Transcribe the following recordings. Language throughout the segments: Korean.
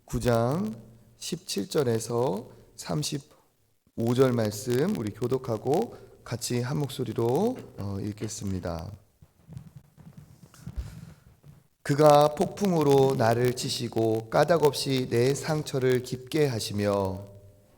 9장 17절에서 35절 말씀 우리 교독하고 같이 한 목소리로 읽겠습니다. 그가 폭풍으로 나를 치시고 까닭없이 내 상처를 깊게 하시며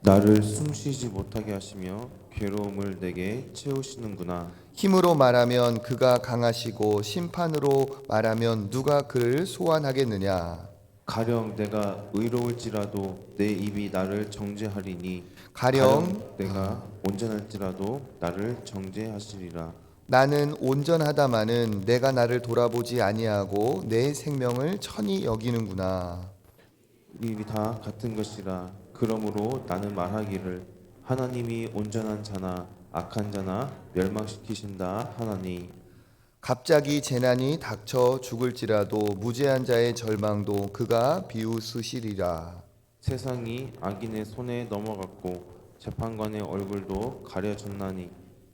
나를 숨쉬지 못하게 하시며 괴로움을 내게 채우시는구나. 힘으로 말하면 그가 강하시고 심판으로 말하면 누가 그를 소환하겠느냐. 가령 내가 의로울지라도 내 입이 나를 정죄하리니 가령 내가 온전할지라도 나를 정죄하시리라. 나는 온전하다마는 내가 나를 돌아보지 아니하고 내 생명을 천히 여기는구나. 입이 다 같은 것이라. 그러므로 나는 말하기를 하나님이 온전한 자나 악한 자나 멸망시키신다 하나니. 갑자기 재난이 닥쳐 죽을지라도 무죄한 자의 절망도 그가 비웃으시리라. 세상이 악인의 손에 넘어갔고 재판관의 얼굴도 가려졌나니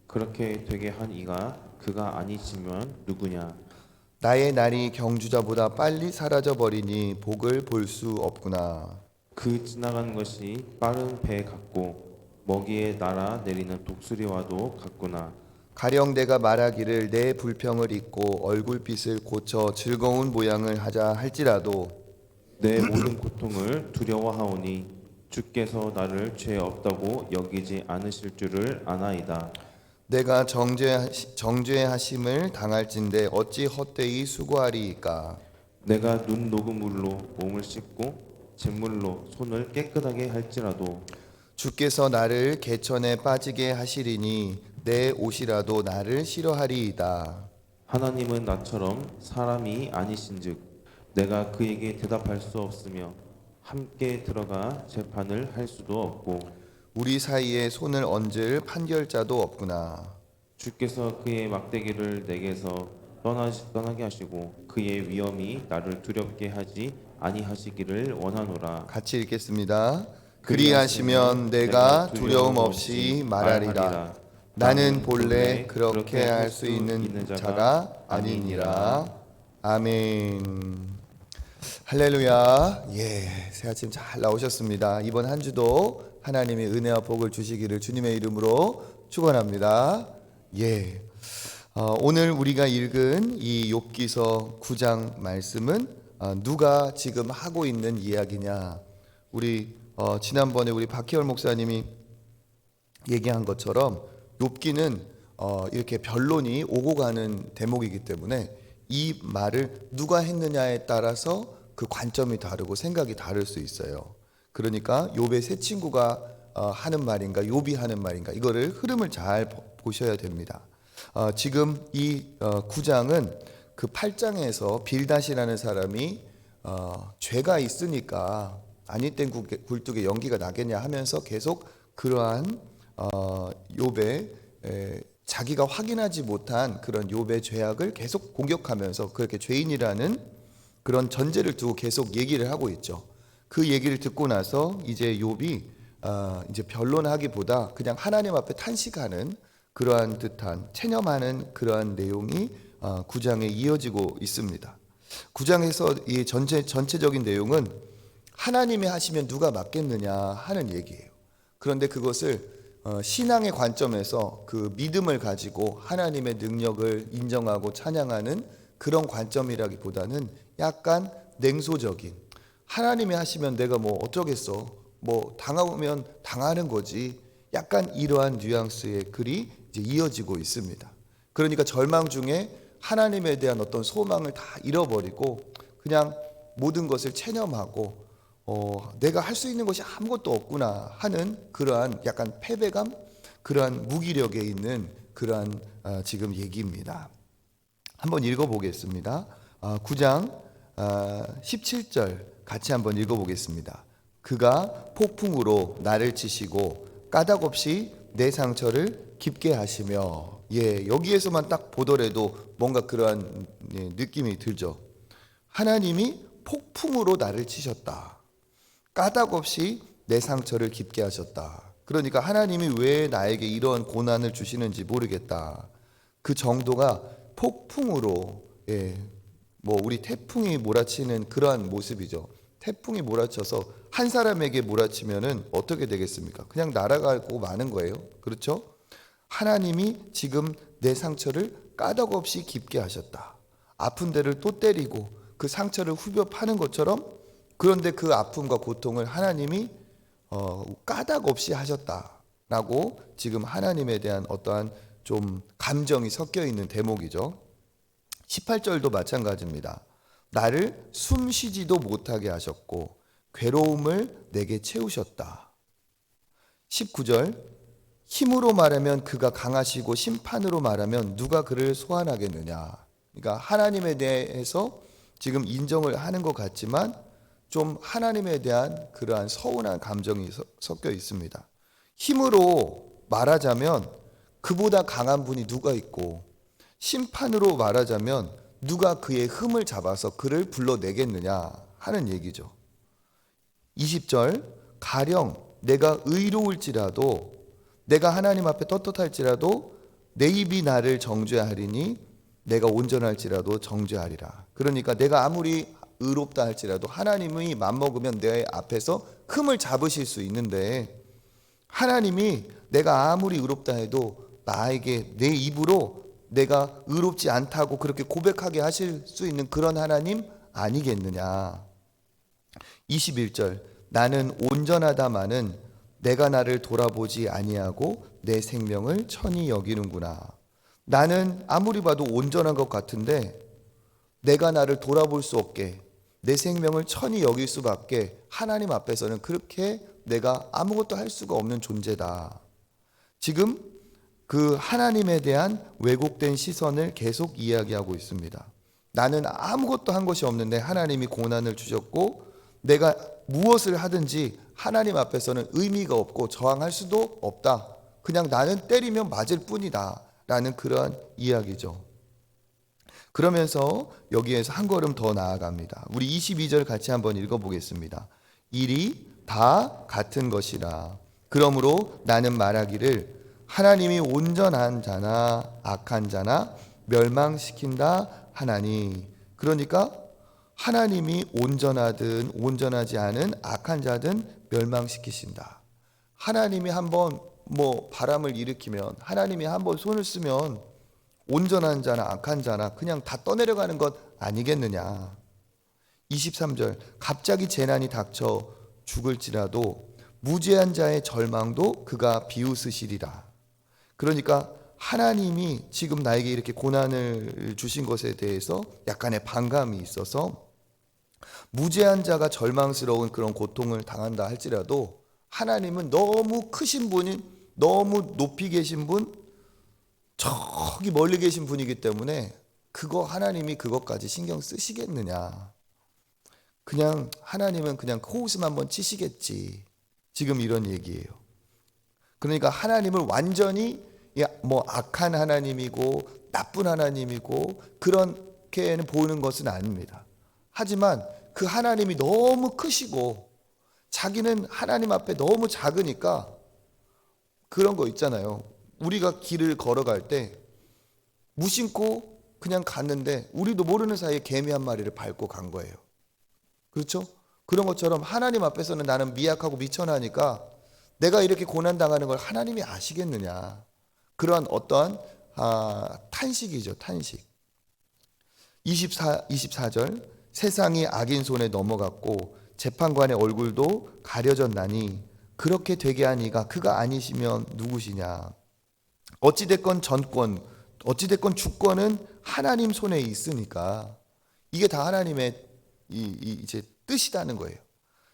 그렇게 되게 한 이가 그가 아니시면 누구냐. 나의 날이 경주자보다 빨리 사라져 버리니 복을 볼 수 없구나. 그 지나가는 것이 빠른 배 같고 먹이에 날아 내리는 독수리와도 같구나. 가령 내가 말하기를 내 불평을 잊고 얼굴빛을 고쳐 즐거운 모양을 하자 할지라도 내 모든 고통을 두려워하오니 주께서 나를 죄 없다고 여기지 않으실 줄을 아나이다. 내가 정죄하심을 당할진대 어찌 헛되이 수고하리이까. 내가 눈 녹은 물로 몸을 씻고 잿물로 손을 깨끗하게 할지라도 주께서 나를 개천에 빠지게 하시리니 내 옷이라도 나를 싫어하리이다. 하나님은 나처럼 사람이 아니신즉 내가 그에게 대답할 수 없으며 함께 들어가 재판을 할 수도 없고 우리 사이에 손을 얹을 판결자도 없구나. 주께서 그의 막대기를 내게서 떠나게 하시고 그의 위엄이 나를 두렵게 하지 아니하시기를 원하노라. 같이 읽겠습니다. 그리하시면 내가 두려움 없이 말하리라. 나는 본래 그렇게 할 수 있는 자가 아니니라. 아멘. 할렐루야. 새 아침 잘 나오셨습니다. 이번 한 주도 하나님의 은혜와 복을 주시기를 주님의 이름으로 축원합니다. 오늘 우리가 읽은 이 욥기서 9장 말씀은 누가 지금 하고 있는 이야기냐. 우리 지난번에 우리 박혜월 목사님이 얘기한 것처럼 욥기는 이렇게 변론이 오고 가는 대목이기 때문에 이 말을 누가 했느냐에 따라서 그 관점이 다르고 생각이 다를 수 있어요. 그러니까 욥의 세 친구가 하는 말인가 욥이 하는 말인가 이거를 흐름을 잘 보셔야 됩니다. 지금 이 9장은 그 8장에서 빌닷이라는 사람이 죄가 있으니까 아니 땐 굴뚝에 연기가 나겠냐 하면서 계속 그러한 욥의 자기가 확인하지 못한 그런 욥의 죄악을 계속 공격하면서 그렇게 죄인이라는 그런 전제를 두고 계속 얘기를 하고 있죠. 그 얘기를 듣고 나서 이제 욥이 이제 변론하기보다 그냥 하나님 앞에 탄식하는 그러한 듯한 체념하는 그러한 내용이 9장에 이어지고 있습니다. 9장에서 이 전체적인 내용은 하나님이 하시면 누가 맡겠느냐 하는 얘기예요. 그런데 그것을 신앙의 관점에서 그 믿음을 가지고 하나님의 능력을 인정하고 찬양하는 그런 관점이라기보다는 약간 냉소적인 하나님이 하시면 내가 뭐 어쩌겠어 뭐 당하면 당하는 거지 약간 이러한 뉘앙스의 글이 이제 이어지고 있습니다. 그러니까 절망 중에 하나님에 대한 어떤 소망을 다 잃어버리고 그냥 모든 것을 체념하고 내가 할 수 있는 것이 아무것도 없구나 하는 그러한 약간 패배감, 그러한 무기력에 있는 그러한 지금 얘기입니다. 한번 읽어보겠습니다. 9장 17절 같이 한번 읽어보겠습니다. 그가 폭풍으로 나를 치시고 까닭없이 내 상처를 깊게 하시며 여기에서만 딱 보더라도 뭔가 그러한 느낌이 들죠. 하나님이 폭풍으로 나를 치셨다. 까닭없이 내 상처를 깊게 하셨다. 그러니까 하나님이 왜 나에게 이런 고난을 주시는지 모르겠다. 그 정도가 폭풍으로 뭐 우리 태풍이 몰아치는 그러한 모습이죠. 태풍이 몰아쳐서 한 사람에게 몰아치면은 어떻게 되겠습니까? 그냥 날아가고 마는 거예요. 그렇죠? 하나님이 지금 내 상처를 까닭없이 깊게 하셨다. 아픈 데를 또 때리고 그 상처를 후벼 파는 것처럼, 그런데 그 아픔과 고통을 하나님이 까닭없이 하셨다라고 지금 하나님에 대한 어떠한 좀 감정이 섞여 있는 대목이죠. 18절도 마찬가지입니다. 나를 숨 쉬지도 못하게 하셨고 괴로움을 내게 채우셨다. 19절, 힘으로 말하면 그가 강하시고 심판으로 말하면 누가 그를 소환하겠느냐. 그러니까 하나님에 대해서 지금 인정을 하는 것 같지만 좀 하나님에 대한 그러한 서운한 감정이 섞여 있습니다. 힘으로 말하자면 그보다 강한 분이 누가 있고, 심판으로 말하자면 누가 그의 흠을 잡아서 그를 불러내겠느냐 하는 얘기죠. 20절, 가령 내가 의로울지라도, 내가 하나님 앞에 떳떳할지라도 내 입이 나를 정죄하리니 내가 온전할지라도 정죄하리라. 그러니까 내가 아무리 의롭다 할지라도 하나님이 맘먹으면 내 앞에서 흠을 잡으실 수 있는데, 하나님이 내가 아무리 의롭다 해도 나에게 내 입으로 내가 의롭지 않다고 그렇게 고백하게 하실 수 있는 그런 하나님 아니겠느냐. 21절, 나는 온전하다마는 내가 나를 돌아보지 아니하고 내 생명을 천히 여기는구나. 나는 아무리 봐도 온전한 것 같은데 내가 나를 돌아볼 수 없게, 내 생명을 천히 여길 수밖에 하나님 앞에서는 그렇게 내가 아무것도 할 수가 없는 존재다. 지금 그 하나님에 대한 왜곡된 시선을 계속 이야기하고 있습니다. 나는 아무것도 한 것이 없는데 하나님이 고난을 주셨고 내가 무엇을 하든지 하나님 앞에서는 의미가 없고 저항할 수도 없다. 그냥 나는 때리면 맞을 뿐이다 라는 그러한 이야기죠. 그러면서 여기에서 한 걸음 더 나아갑니다. 우리 22절 같이 한번 읽어보겠습니다. 일이 다 같은 것이라. 그러므로 나는 말하기를 하나님이 온전한 자나 악한 자나 멸망시킨다 하나니. 그러니까 하나님이 온전하든 온전하지 않은 악한 자든 멸망시키신다. 하나님이 한번 바람을 일으키면, 하나님이 한번 손을 쓰면 온전한 자나 악한 자나 그냥 다 떠내려가는 것 아니겠느냐. 23절, 갑자기 재난이 닥쳐 죽을지라도 무죄한 자의 절망도 그가 비웃으시리라. 그러니까 하나님이 지금 나에게 이렇게 고난을 주신 것에 대해서 약간의 반감이 있어서 무죄한 자가 절망스러운 그런 고통을 당한다 할지라도 하나님은 너무 크신 분이, 너무 높이 계신 분, 저기 멀리 계신 분이기 때문에 하나님이 그것까지 신경 쓰시겠느냐. 그냥 하나님은 그냥 코웃음 한번 치시겠지. 지금 이런 얘기예요. 그러니까 하나님을 완전히 악한 하나님이고 나쁜 하나님이고 그렇게는 보는 것은 아닙니다. 하지만 그 하나님이 너무 크시고 자기는 하나님 앞에 너무 작으니까 그런 거 있잖아요. 우리가 길을 걸어갈 때 무심코 그냥 갔는데 우리도 모르는 사이에 개미 한 마리를 밟고 간 거예요. 그렇죠? 그런 것처럼 하나님 앞에서는 나는 미약하고 미천하니까 내가 이렇게 고난당하는 걸 하나님이 아시겠느냐. 그런 어떠한 탄식이죠. 탄식. 24절, 세상이 악인 손에 넘어갔고 재판관의 얼굴도 가려졌나니 그렇게 되게 한 이가 그가 아니시면 누구시냐. 어찌됐건 전권, 어찌됐건 주권은 하나님 손에 있으니까 이게 다 하나님의 이제 뜻이라는 거예요.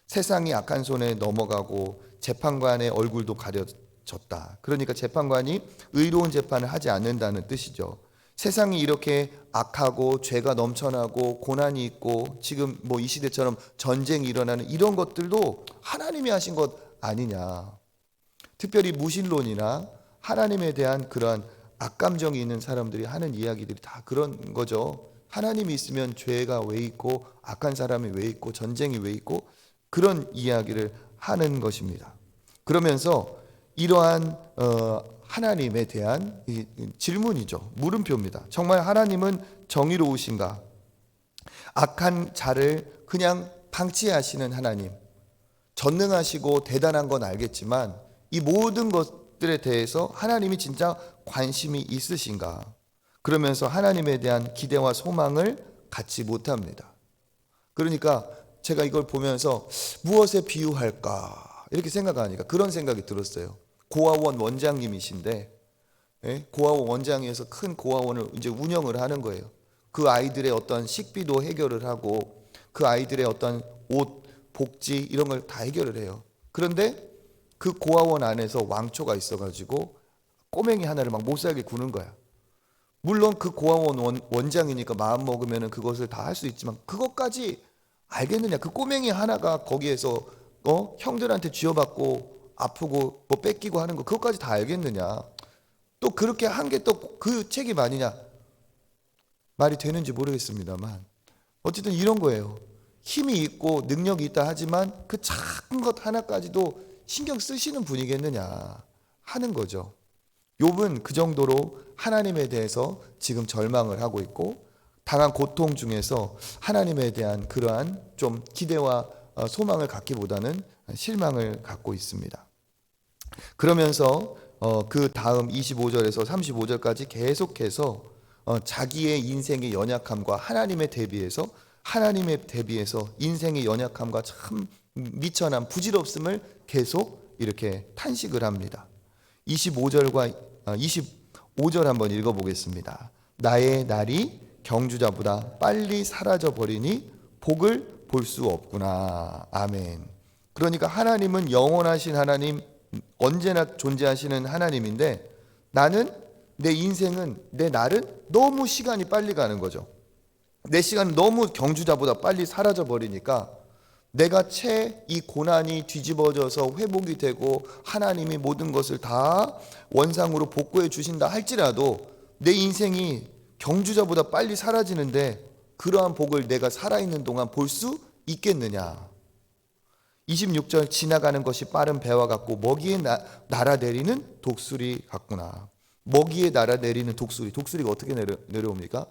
세상이 악한 손에 넘어가고 재판관의 얼굴도 가려졌다. 그러니까 재판관이 의로운 재판을 하지 않는다는 뜻이죠. 세상이 이렇게 악하고 죄가 넘쳐나고 고난이 있고 지금 이 시대처럼 전쟁이 일어나는 이런 것들도 하나님이 하신 것 아니냐. 특별히 무신론이나 하나님에 대한 그런 악감정이 있는 사람들이 하는 이야기들이 다 그런 거죠. 하나님이 있으면 죄가 왜 있고 악한 사람이 왜 있고 전쟁이 왜 있고 그런 이야기를 하는 것입니다. 그러면서 이러한 하나님에 대한 질문이죠. 물음표입니다. 정말 하나님은 정의로우신가? 악한 자를 그냥 방치하시는 하나님, 전능하시고 대단한 건 알겠지만 이 모든 것들에 대해서 하나님이 진짜 관심이 있으신가? 그러면서 하나님에 대한 기대와 소망을 갖지 못합니다. 그러니까 제가 이걸 보면서 무엇에 비유할까 이렇게 생각하니까 그런 생각이 들었어요. 고아원 원장님이신데, 고아원 원장에서 큰 고아원을 이제 운영을 하는 거예요. 그 아이들의 어떤 식비도 해결을 하고 그 아이들의 어떤 옷, 복지 이런 걸 다 해결을 해요. 그런데 그 고아원 안에서 왕초가 있어가지고 꼬맹이 하나를 막 못살게 구는 거야. 물론 그 고아원 원장이니까 마음 먹으면 그것을 다 할 수 있지만 그것까지 알겠느냐? 그 꼬맹이 하나가 거기에서 형들한테 쥐어받고 아프고 뭐 뺏기고 하는 거 그것까지 다 알겠느냐? 또 그렇게 한 게 또 그 책임 아니냐? 말이 되는지 모르겠습니다만 어쨌든 이런 거예요. 힘이 있고 능력이 있다 하지만 그 작은 것 하나까지도 신경 쓰시는 분이겠느냐 하는 거죠. 욥은 그 정도로 하나님에 대해서 지금 절망을 하고 있고 당한 고통 중에서 하나님에 대한 그러한 좀 기대와 소망을 갖기보다는 실망을 갖고 있습니다. 그러면서 그 다음 25절에서 35절까지 계속해서 자기의 인생의 연약함과 하나님에 대비해서 인생의 연약함과 참 미천한 부질없음을 계속 이렇게 탄식을 합니다. 25절 한번 읽어보겠습니다. 나의 날이 경주자보다 빨리 사라져 버리니 복을 볼 수 없구나. 아멘. 그러니까 하나님은 영원하신 하나님, 언제나 존재하시는 하나님인데 나는 내 인생은 내 날은 너무 시간이 빨리 가는 거죠. 내 시간은 너무 경주자보다 빨리 사라져 버리니까 내가 채 이 고난이 뒤집어져서 회복이 되고 하나님이 모든 것을 다 원상으로 복구해 주신다 할지라도 내 인생이 경주자보다 빨리 사라지는데 그러한 복을 내가 살아있는 동안 볼 수 있겠느냐. 26절 지나가는 것이 빠른 배와 같고 먹이에 날아내리는 독수리 같구나. 먹이에 날아내리는 독수리가 어떻게 내려옵니까?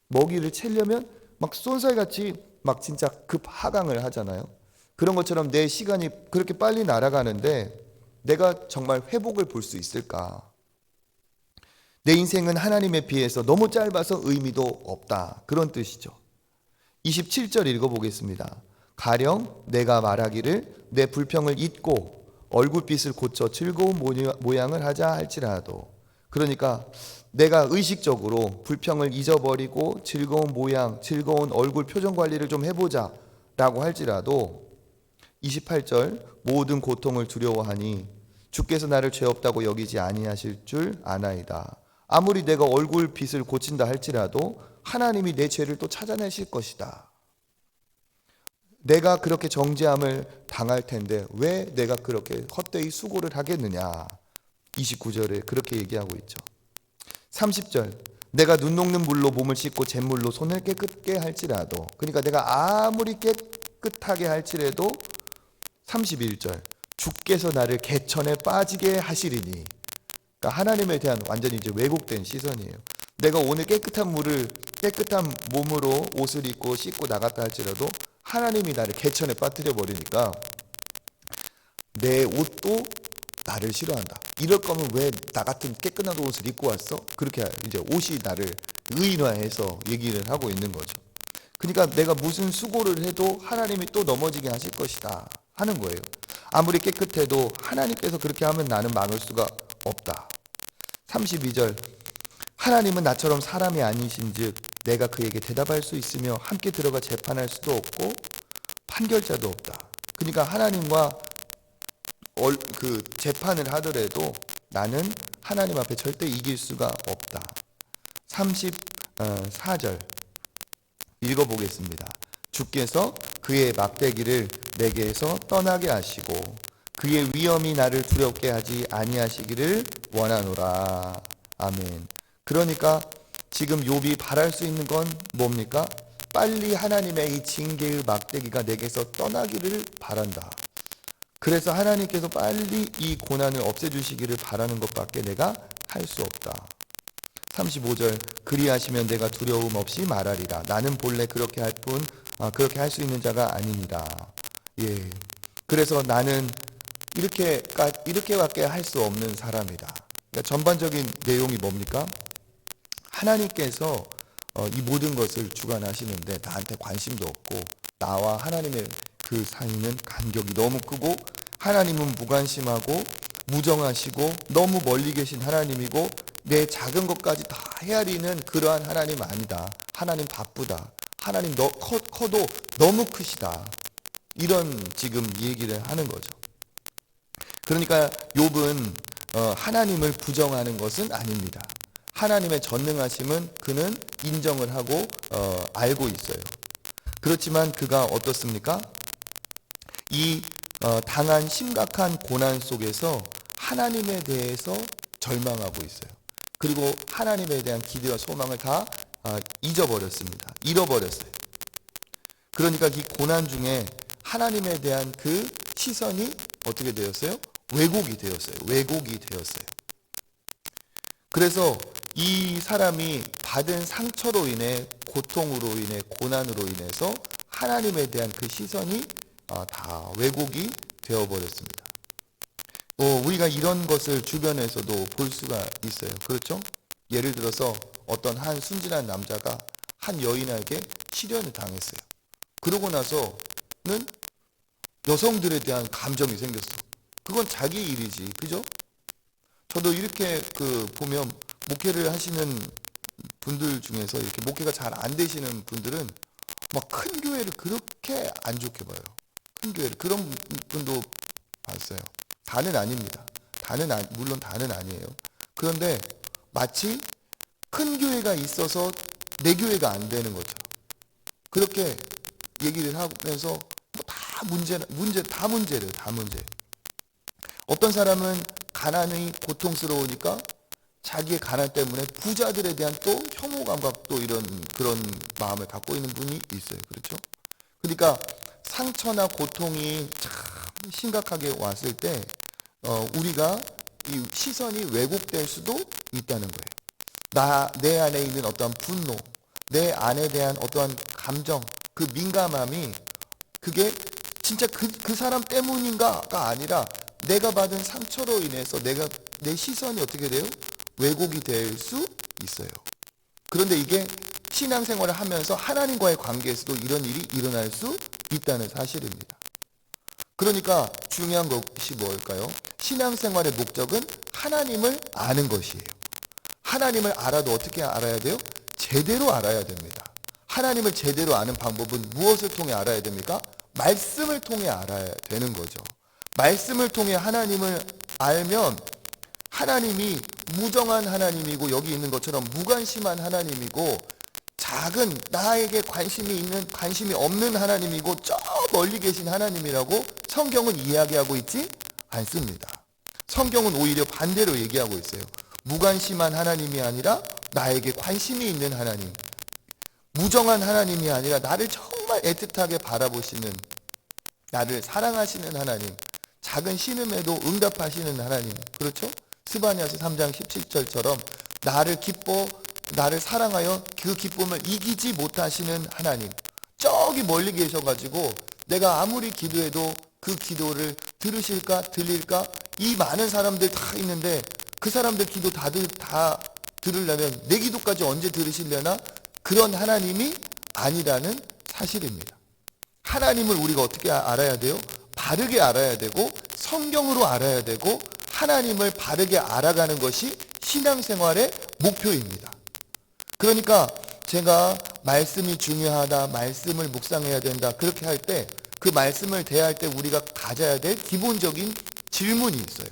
먹이를 채려면 막 쏜살같이 막 진짜 급 하강을 하잖아요. 그런 것처럼 내 시간이 그렇게 빨리 날아가는데 내가 정말 회복을 볼 수 있을까? 내 인생은 하나님에 비해서 너무 짧아서 의미도 없다. 그런 뜻이죠. 27절 읽어보겠습니다. 가령 내가 말하기를 내 불평을 잊고 얼굴빛을 고쳐 즐거운 모양을 하자 할지라도, 그러니까 내가 의식적으로 불평을 잊어버리고 즐거운 모양, 즐거운 얼굴 표정 관리를 좀 해보자 라고 할지라도 28절 모든 고통을 두려워하니 주께서 나를 죄 없다고 여기지 아니하실 줄 아나이다. 아무리 내가 얼굴빛을 고친다 할지라도 하나님이 내 죄를 또 찾아내실 것이다. 내가 그렇게 정죄함을 당할 텐데 왜 내가 그렇게 헛되이 수고를 하겠느냐. 29절에 그렇게 얘기하고 있죠. 30절 내가 눈 녹는 물로 몸을 씻고 잿물로 손을 깨끗게 할지라도, 그러니까 내가 아무리 깨끗하게 할지라도 31절 주께서 나를 개천에 빠지게 하시리니, 그러니까 하나님에 대한 완전히 이제 왜곡된 시선이에요. 내가 오늘 깨끗한 몸으로 옷을 입고 씻고 나갔다 할지라도 하나님이 나를 개천에 빠뜨려 버리니까 내 옷도 나를 싫어한다. 이럴 거면 왜 나 같은 깨끗한 옷을 입고 왔어? 그렇게 이제 옷이 나를 의인화해서 얘기를 하고 있는 거죠. 그러니까 내가 무슨 수고를 해도 하나님이 또 넘어지게 하실 것이다 하는 거예요. 아무리 깨끗해도 하나님께서 그렇게 하면 나는 막을 수가 없다. 32절 하나님은 나처럼 사람이 아니신즉 내가 그에게 대답할 수 있으며 함께 들어가 재판할 수도 없고 판결자도 없다. 그러니까 하나님과 그 재판을 하더라도 나는 하나님 앞에 절대 이길 수가 없다. 34절 읽어보겠습니다. 주께서 그의 막대기를 내게서 떠나게 하시고 그의 위엄이 나를 두렵게 하지 아니하시기를 원하노라. 아멘. 그러니까 지금 욥이 바랄 수 있는 건 뭡니까? 빨리 하나님의 이 징계의 막대기가 내게서 떠나기를 바란다. 그래서 하나님께서 빨리 이 고난을 없애주시기를 바라는 것밖에 내가 할 수 없다. 35절 그리하시면 내가 두려움 없이 말하리라. 나는 본래 그렇게 할 뿐 그렇게 할 수 있는 자가 아닙니다. 예. 그래서 나는 이렇게밖에 할 수 없는 사람이다. 그러니까 전반적인 내용이 뭡니까? 하나님께서 이 모든 것을 주관하시는데 나한테 관심도 없고 나와 하나님의 그 사이는 간격이 너무 크고 하나님은 무관심하고 무정하시고 너무 멀리 계신 하나님이고 내 작은 것까지 다 헤아리는 그러한 하나님 아니다. 하나님 바쁘다. 하나님 커도 너무 크시다. 이런 지금 얘기를 하는 거죠. 그러니까 욥은 하나님을 부정하는 것은 아닙니다. 하나님의 전능하심은 그는 인정을 하고 알고 있어요. 그렇지만 그가 어떻습니까? 이 당한 심각한 고난 속에서 하나님에 대해서 절망하고 있어요. 그리고 하나님에 대한 기대와 소망을 다 잊어버렸습니다. 잃어버렸어요. 그러니까 이 고난 중에 하나님에 대한 그 시선이 어떻게 되었어요? 왜곡이 되었어요. 왜곡이 되었어요. 그래서 이 사람이 받은 상처로 인해 고통으로 인해 고난으로 인해서 하나님에 대한 그 시선이 다 왜곡이 되어버렸습니다. 우리가 이런 것을 주변에서도 볼 수가 있어요. 그렇죠? 예를 들어서 어떤 한 순진한 남자가 한 여인에게 실연을 당했어요. 그러고 나서는 여성들에 대한 감정이 생겼어. 그건 자기 일이지, 그죠? 저도 이렇게 보면 목회를 하시는 분들 중에서 이렇게 목회가 잘 안 되시는 분들은 막 큰 교회를 그렇게 안 좋게 봐요. 큰 교회를 그런 분도 봤어요. 다는 아닙니다. 물론 다는 아니에요. 그런데 마치 큰 교회가 있어서 내 교회가 안 되는 것처럼 그렇게 얘기를 하면서 다 문제래요. 다 문제. 어떤 사람은 가난이 고통스러우니까 자기의 가난 때문에 부자들에 대한 또 혐오감과 또 그런 마음을 갖고 있는 분이 있어요. 그렇죠? 그러니까 상처나 고통이 참 심각하게 왔을 때 우리가 이 시선이 왜곡될 수도 있다는 거예요. 내 안에 있는 어떠한 분노, 내 안에 대한 어떠한 감정, 그 민감함이 그게 진짜 그 사람 때문인가가 아니라 내가 받은 상처로 인해서 내 시선이 어떻게 돼요? 왜곡이 될 수 있어요. 그런데 이게 신앙생활을 하면서 하나님과의 관계에서도 이런 일이 일어날 수 있다는 사실입니다. 그러니까 중요한 것이 뭘까요? 신앙생활의 목적은 하나님을 아는 것이에요. 하나님을 알아도 어떻게 알아야 돼요? 제대로 알아야 됩니다. 하나님을 제대로 아는 방법은 무엇을 통해 알아야 됩니까? 말씀을 통해 알아야 되는 거죠. 말씀을 통해 하나님을 알면 하나님이 무정한 하나님이고 여기 있는 것처럼 무관심한 하나님이고 작은 나에게 관심이 없는 하나님이고 저 멀리 계신 하나님이라고 성경은 이야기하고 있지 않습니다. 성경은 오히려 반대로 얘기하고 있어요. 무관심한 하나님이 아니라 나에게 관심이 있는 하나님, 무정한 하나님이 아니라 나를 정말 애틋하게 바라보시는, 나를 사랑하시는 하나님, 작은 신음에도 응답하시는 하나님. 그렇죠? 스바냐서 3장 17절처럼 나를 사랑하여 그 기쁨을 이기지 못하시는 하나님. 저기 멀리 계셔가지고 내가 아무리 기도해도 그 기도를 들릴까? 이 많은 사람들 다 있는데 그 사람들 기도 다 들으려면 내 기도까지 언제 들으시려나? 그런 하나님이 아니라는 사실입니다. 하나님을 우리가 어떻게 알아야 돼요? 바르게 알아야 되고 성경으로 알아야 되고 하나님을 바르게 알아가는 것이 신앙생활의 목표입니다. 그러니까 제가 말씀이 중요하다, 말씀을 묵상해야 된다 그렇게 할 때 그 말씀을 대할 때 우리가 가져야 될 기본적인 질문이 있어요.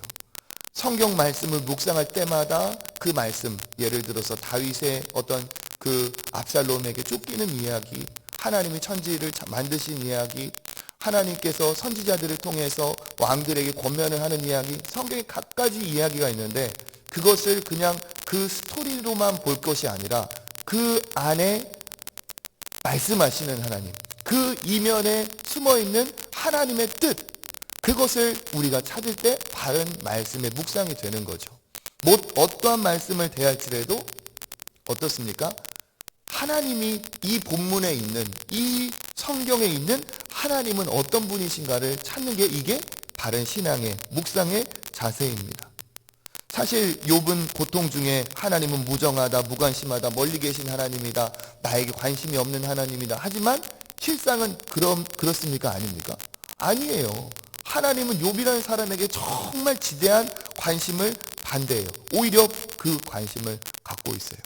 성경 말씀을 묵상할 때마다 그 말씀, 예를 들어서 다윗의 어떤 그 압살롬에게 쫓기는 이야기, 하나님이 천지를 만드신 이야기, 하나님께서 선지자들을 통해서 왕들에게 권면을 하는 이야기, 성경에 갖가지 이야기가 있는데 그것을 그냥 그 스토리로만 볼 것이 아니라 그 안에 말씀하시는 하나님, 그 이면에 숨어있는 하나님의 뜻, 그것을 우리가 찾을 때 바른 말씀의 묵상이 되는 거죠. 어떠한 말씀을 대할지라도 어떻습니까? 하나님이 이 본문에 있는 이 성경에 있는 하나님은 어떤 분이신가를 찾는 게 이게 바른 신앙의 묵상의 자세입니다. 사실 욥은 고통 중에 하나님은 무정하다, 무관심하다, 멀리 계신 하나님이다, 나에게 관심이 없는 하나님이다. 하지만 실상은 그렇습니까? 아닙니까? 아니에요. 하나님은 욥이라는 사람에게 정말 지대한 관심을 반대해요. 오히려 그 관심을 갖고 있어요.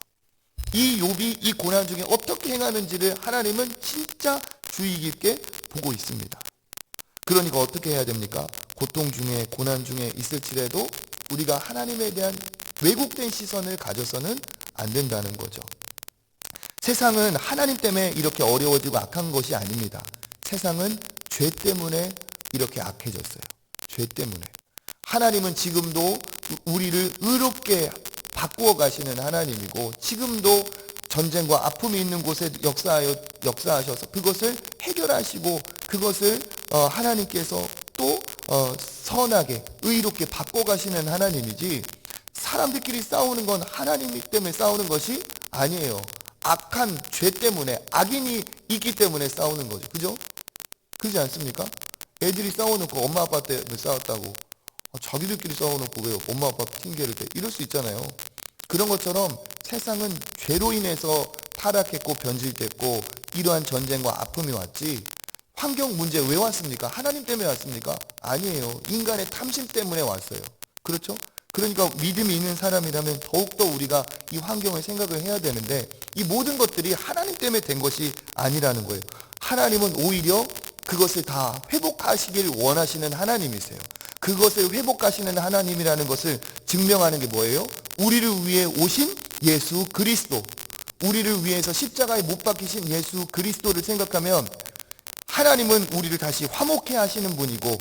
이 욥이 이 고난 중에 어떻게 행하는지를 하나님은 진짜 주의 깊게 보고 있습니다. 그러니까 어떻게 해야 됩니까? 고통 중에 고난 중에 있을지라도 우리가 하나님에 대한 왜곡된 시선을 가져서는 안 된다는 거죠. 세상은 하나님 때문에 이렇게 어려워지고 악한 것이 아닙니다. 세상은 죄 때문에 이렇게 악해졌어요. 죄 때문에. 하나님은 지금도 우리를 의롭게 바꾸어 가시는 하나님이고, 지금도 전쟁과 아픔이 있는 곳에 역사하셔서 그것을 해결하시고, 그것을 하나님께서 또 선하게 의롭게 바꿔 가시는 하나님이지, 사람들끼리 싸우는 건 하나님 때문에 싸우는 것이 아니에요. 악한 죄 때문에, 악인이 있기 때문에 싸우는 거죠. 그죠? 그렇지 않습니까? 애들이 싸워놓고 엄마 아빠 때문에 싸웠다고, 자기들끼리 싸워놓고 왜 엄마 아빠 핑계를 대? 이럴 수 있잖아요. 그런 것처럼 세상은 죄로 인해서 타락했고 변질됐고 이러한 전쟁과 아픔이 왔지, 환경 문제 왜 왔습니까? 하나님 때문에 왔습니까? 아니에요. 인간의 탐심 때문에 왔어요. 그렇죠? 그러니까 믿음이 있는 사람이라면 더욱더 우리가 이 환경을 생각을 해야 되는데, 이 모든 것들이 하나님 때문에 된 것이 아니라는 거예요. 하나님은 오히려 그것을 다 회복하시길 원하시는 하나님이세요. 그것을 회복하시는 하나님이라는 것을 증명하는 게 뭐예요? 우리를 위해 오신 예수 그리스도, 우리를 위해서 십자가에 못 박히신 예수 그리스도를 생각하면, 하나님은 우리를 다시 화목해 하시는 분이고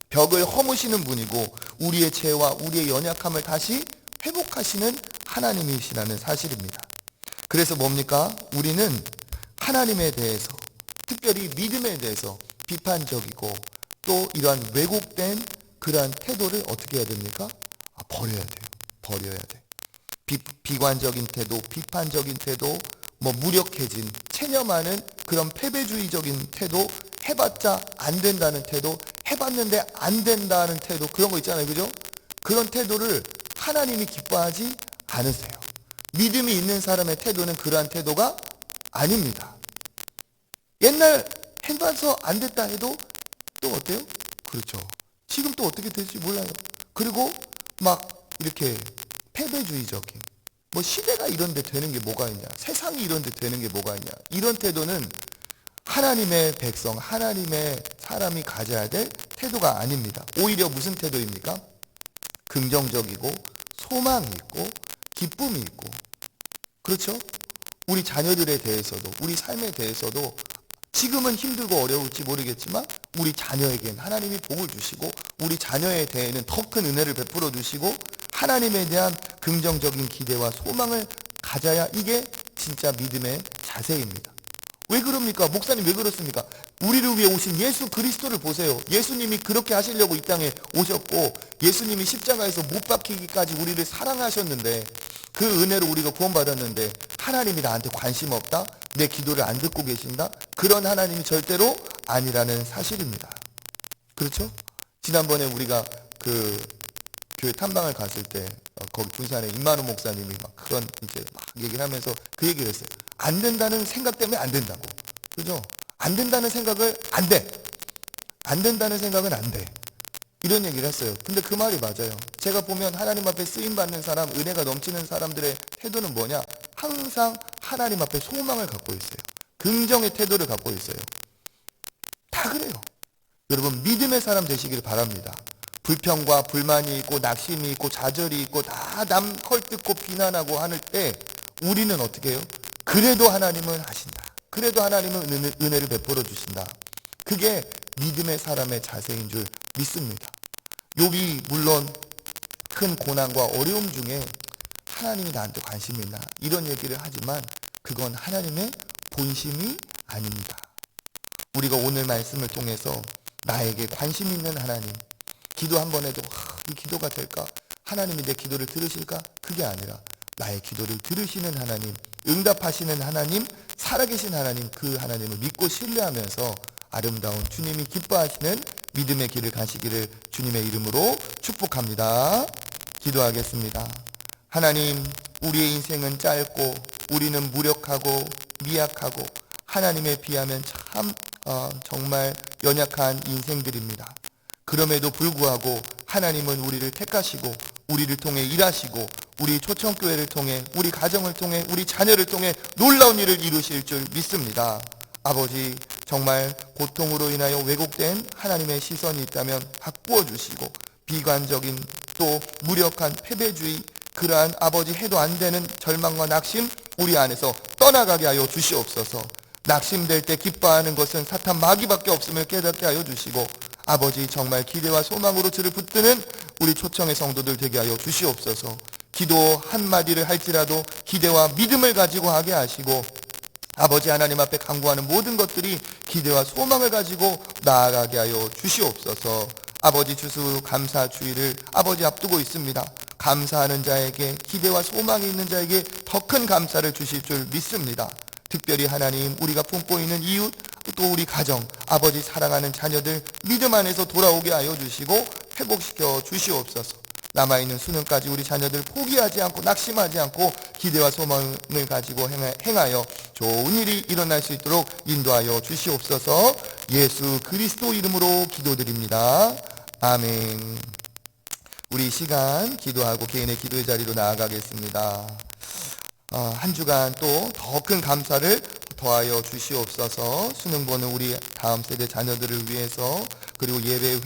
벽을 허무시는 분이고 우리의 죄와 우리의 연약함을 다시 회복하시는 하나님이시라는 사실입니다. 그래서 뭡니까? 우리는 하나님에 대해서, 특별히 믿음에 대해서 비판적이고 또 이러한 왜곡된 그러한 태도를 어떻게 해야 됩니까? 버려야 돼요. 버려야 돼. 비관적인 태도, 비판적인 태도, 무력해진, 체념하는 그런 패배주의적인 태도, 해봤자 안 된다는 태도, 해봤는데 안 된다는 태도, 그런 거 있잖아요. 그죠? 그런 태도를 하나님이 기뻐하지 않으세요. 믿음이 있는 사람의 태도는 그러한 태도가 아닙니다. 옛날 해봐서 안 됐다 해도 또 어때요? 그렇죠. 지금 또 어떻게 될지 몰라요. 그리고 막 이렇게 패배주의적인, 시대가 이런 데 되는 게 뭐가 있냐, 세상이 이런 데 되는 게 뭐가 있냐, 이런 태도는 하나님의 백성, 하나님의 사람이 가져야 될 태도가 아닙니다. 오히려 무슨 태도입니까? 긍정적이고 소망이 있고 기쁨이 있고, 그렇죠? 우리 자녀들에 대해서도, 우리 삶에 대해서도 지금은 힘들고 어려울지 모르겠지만 우리 자녀에겐 하나님이 복을 주시고 우리 자녀에 대해는 더 큰 은혜를 베풀어 주시고 하나님에 대한 긍정적인 기대와 소망을 가져야 이게 진짜 믿음의 자세입니다. 왜 그럽니까? 목사님 왜 그렇습니까? 우리를 위해 오신 예수 그리스도를 보세요. 예수님이 그렇게 하시려고 이 땅에 오셨고, 예수님이 십자가에서 못 박히기까지 우리를 사랑하셨는데, 그 은혜로 우리가 구원받았는데 하나님이 나한테 관심 없다? 내 기도를 안 듣고 계신다? 그런 하나님이 절대로 아니라는 사실입니다. 그렇죠? 지난번에 우리가 그 교회 탐방을 갔을 때 거기 군산에 임만호 목사님이 막 그런 이제 막 얘기를 하면서 그 얘기를 했어요. 안 된다는 생각 때문에 안 된다고. 그죠? 안 된다는 생각을 안 돼. 안 된다는 생각은 안 돼. 이런 얘기를 했어요. 근데 그 말이 맞아요. 제가 보면 하나님 앞에 쓰임받는 사람, 은혜가 넘치는 사람들의 태도는 뭐냐? 항상 하나님 앞에 소망을 갖고 있어요. 긍정의 태도를 갖고 있어요. 다 그래요. 여러분 믿음의 사람 되시길 바랍니다. 불평과 불만이 있고 낙심이 있고 좌절이 있고 다 남 헐뜯고 비난하고 하는 때 우리는 어떻게 해요? 그래도 하나님은 하신다. 그래도 하나님은 은혜를 베풀어 주신다. 그게 믿음의 사람의 자세인 줄 믿습니다. 욥이 물론 큰 고난과 어려움 중에 하나님이 나한테 관심이 있나 이런 얘기를 하지만 그건 하나님의 본심이 아닙니다. 우리가 오늘 말씀을 통해서 나에게 관심 있는 하나님, 기도 한 번 해도 이 기도가 될까? 하나님이 내 기도를 들으실까? 그게 아니라 나의 기도를 들으시는 하나님, 응답하시는 하나님, 살아계신 하나님, 그 하나님을 믿고 신뢰하면서 아름다운 주님이 기뻐하시는 믿음의 길을 가시기를 주님의 이름으로 축복합니다. 기도하겠습니다. 하나님, 우리의 인생은 짧고 우리는 무력하고 미약하고 하나님에 비하면 참 정말 연약한 인생들입니다. 그럼에도 불구하고 하나님은 우리를 택하시고 우리를 통해 일하시고 우리 초청교회를 통해 우리 가정을 통해 우리 자녀를 통해 놀라운 일을 이루실 줄 믿습니다. 아버지, 정말 고통으로 인하여 왜곡된 하나님의 시선이 있다면 바꾸어 주시고 비관적인 또 무력한 패배주의, 그러한 아버지 해도 안 되는 절망과 낙심 우리 안에서 떠나가게 하여 주시옵소서. 낙심될 때 기뻐하는 것은 사탄 마귀밖에 없음을 깨닫게 하여 주시고 아버지, 정말 기대와 소망으로 주를 붙드는 우리 초청의 성도들 되게 하여 주시옵소서. 기도 한마디를 할지라도 기대와 믿음을 가지고 하게 하시고 아버지 하나님 앞에 간구하는 모든 것들이 기대와 소망을 가지고 나아가게 하여 주시옵소서. 아버지, 주수 감사 주일을 아버지 앞두고 있습니다. 감사하는 자에게, 기대와 소망이 있는 자에게 더 큰 감사를 주실 줄 믿습니다. 특별히 하나님, 우리가 품고 있는 이웃, 또 우리 가정, 아버지 사랑하는 자녀들 믿음 안에서 돌아오게 하여 주시고 회복시켜 주시옵소서. 남아있는 수능까지 우리 자녀들 포기하지 않고 낙심하지 않고 기대와 소망을 가지고 행하여 좋은 일이 일어날 수 있도록 인도하여 주시옵소서. 예수 그리스도 이름으로 기도드립니다. 아멘. 우리 이 시간 기도하고 개인의 기도의 자리로 나아가겠습니다. 한 주간 또 더 큰 감사를 더하여 주시옵소서. 수능 보는 우리 다음 세대 자녀들을 위해서, 그리고 예배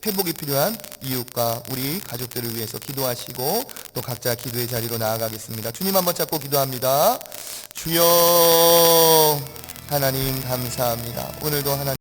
회복이 필요한 이웃과 우리 가족들을 위해서 기도하시고 또 각자 기도의 자리로 나아가겠습니다. 주님 한번 잡고 기도합니다. 주여, 하나님 감사합니다. 오늘도 하나님